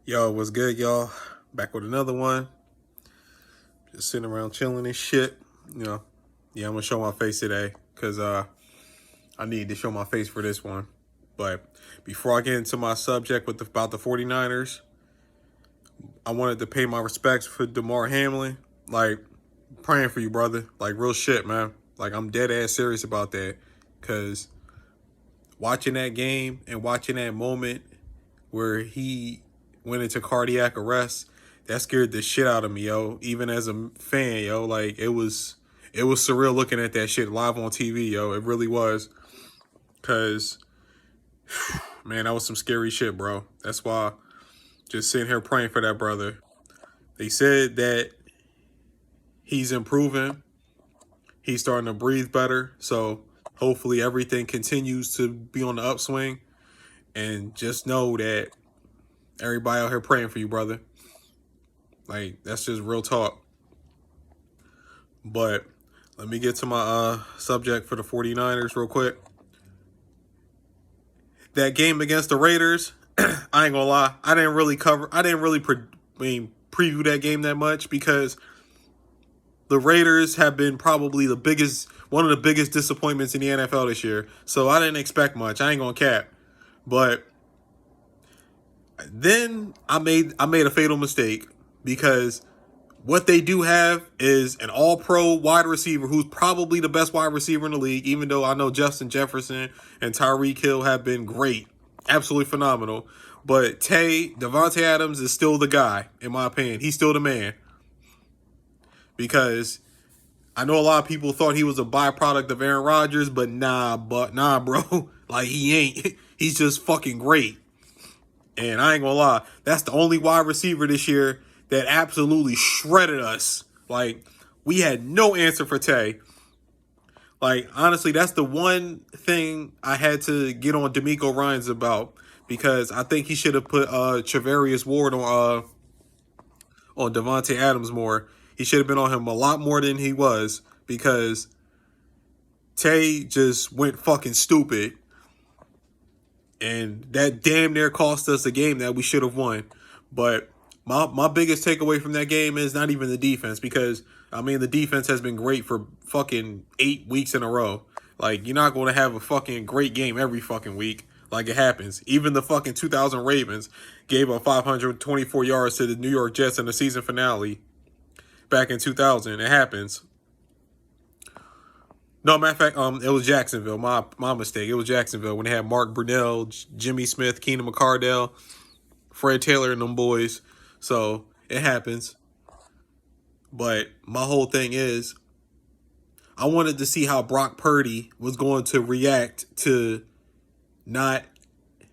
Yo, what's good, y'all? Back with another one. Just sitting around chilling and shit. You know, yeah, I'm gonna show my face today because I need to show my face for this one. But before I get into my subject about the 49ers, I wanted to pay my respects for Damar Hamlin. Like, praying for you, brother. Like, real shit, man. Like, I'm dead ass serious about that. Because watching that game and watching that moment where he went into cardiac arrest, that scared the shit out of me, yo. Even as a fan, yo, like it was surreal looking at that shit live on TV, yo. It really was, cause man, that was some scary shit, bro. That's why just sitting here praying for that brother. They said that he's improving. He's starting to breathe better, so hopefully everything continues to be on the upswing. And just know that everybody out here praying for you, brother. Like, that's just real talk. But let me get to my subject for the 49ers real quick. That game against the Raiders, I ain't gonna lie, I didn't really preview that game that much because the Raiders have been probably one of the biggest disappointments in the NFL this year. So I didn't expect much. I ain't gonna cap. But then I made a fatal mistake because what they do have is an all-pro wide receiver who's probably the best wide receiver in the league, even though I know Justin Jefferson and Tyreek Hill have been great, absolutely phenomenal. But Davante Adams is still the guy, in my opinion. He's still the man. Because I know a lot of people thought he was a byproduct of Aaron Rodgers, but nah, bro. Like, he ain't. He's just fucking great. And I ain't gonna lie, that's the only wide receiver this year that absolutely shredded us. Like, we had no answer for Tay. Like, honestly, that's the one thing I had to get on D'Amico Ryans about, because I think he should have put Charvarius Ward on Davante Adams more. He should have been on him a lot more than he was, because Tay just went fucking stupid. And that damn near cost us a game that we should have won. But my biggest takeaway from that game is not even the defense, because, I mean, the defense has been great for fucking 8 weeks in a row. Like, you're not going to have a fucking great game every fucking week. Like, it happens. Even the fucking 2000 Ravens gave up 524 yards to the New York Jets in the season finale back in 2000. It happens. No, matter of fact, it was Jacksonville. My mistake. It was Jacksonville when they had Mark Brunell, Jimmy Smith, Keenan McCardell, Fred Taylor, and them boys. So it happens. But my whole thing is, I wanted to see how Brock Purdy was going to react to not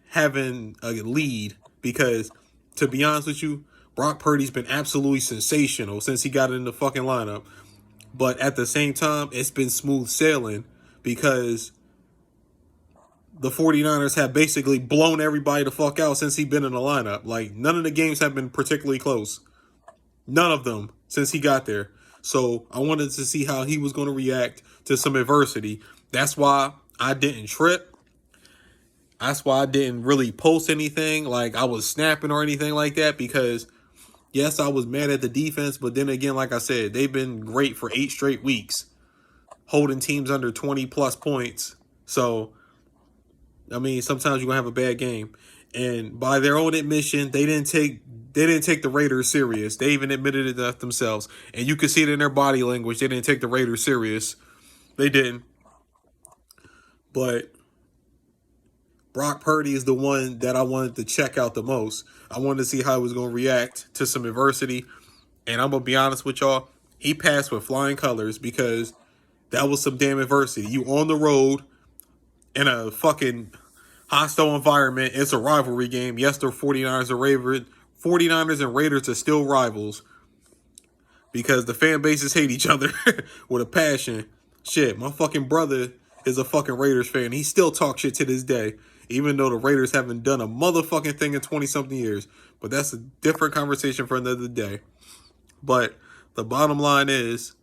having a lead, because, to be honest with you, Brock Purdy's been absolutely sensational since he got in the fucking lineup. But at the same time, it's been smooth sailing because the 49ers have basically blown everybody the fuck out since he's been in the lineup. Like, none of the games have been particularly close. None of them since he got there. So I wanted to see how he was going to react to some adversity. That's why I didn't trip. That's why I didn't really post anything like I was snapping or anything like that, because yes, I was mad at the defense, but then again, like I said, they've been great for 8 straight weeks, holding teams under 20-plus points. So, I mean, sometimes you're going to have a bad game. And by their own admission, they didn't take the Raiders serious. They even admitted it themselves. And you could see it in their body language. They didn't take the Raiders serious. They didn't. But Brock Purdy is the one that I wanted to check out the most. I wanted to see how he was going to react to some adversity. And I'm going to be honest with y'all, he passed with flying colors, because that was some damn adversity. You on the road in a fucking hostile environment. It's a rivalry game. Yes, the 49ers and Raiders are still rivals, because the fan bases hate each other with a passion. Shit, my fucking brother is a fucking Raiders fan. He still talks shit to this day, even though the Raiders haven't done a motherfucking thing in 20-something years. But that's a different conversation for another day. But the bottom line is,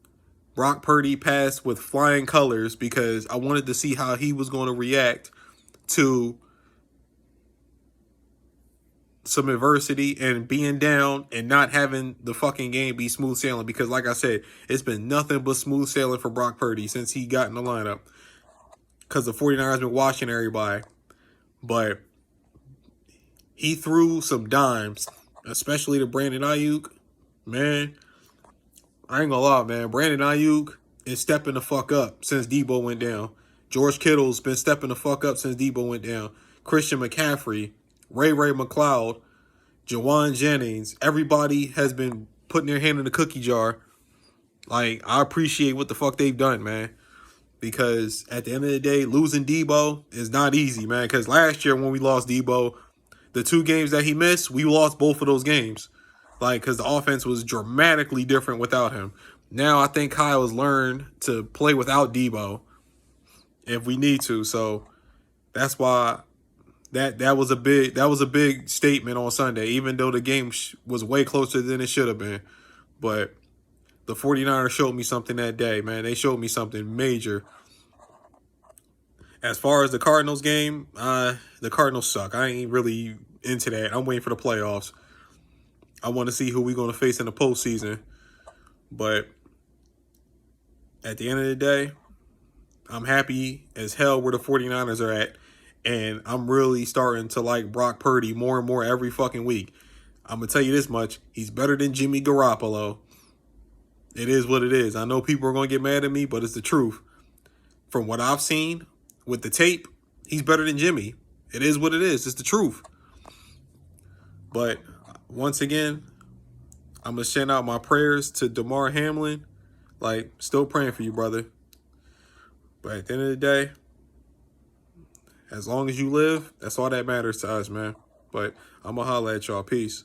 Brock Purdy passed with flying colors, because I wanted to see how he was going to react to some adversity and being down and not having the fucking game be smooth sailing, because like I said, it's been nothing but smooth sailing for Brock Purdy since he got in the lineup, because the 49ers been watching everybody. But he threw some dimes, especially to Brandon Ayuk. Man, I ain't gonna lie, man. Brandon Ayuk is stepping the fuck up since Debo went down. George Kittle's been stepping the fuck up since Debo went down. Christian McCaffrey, Ray McLeod, Jawan Jennings, everybody has been putting their hand in the cookie jar. Like, I appreciate what the fuck they've done, man. Because at the end of the day, losing Debo is not easy, man. Because last year when we lost Debo, the 2 games that he missed, we lost both of those games. Like, because the offense was dramatically different without him. Now I think Kyle has learned to play without Debo if we need to. So that's why that was a big statement on Sunday, even though the game was way closer than it should have been. But the 49ers showed me something that day, man. They showed me something major. As far as the Cardinals game, the Cardinals suck. I ain't really into that. I'm waiting for the playoffs. I want to see who we're going to face in the postseason. But at the end of the day, I'm happy as hell where the 49ers are at. And I'm really starting to like Brock Purdy more and more every fucking week. I'm going to tell you this much. He's better than Jimmy Garoppolo. It is what it is. I know people are going to get mad at me, but it's the truth. From what I've seen with the tape, he's better than Jimmy. It is what it is. It's the truth. But once again, I'm going to send out my prayers to Damar Hamlin. Like, still praying for you, brother. But at the end of the day, as long as you live, that's all that matters to us, man. But I'm going to holler at y'all. Peace.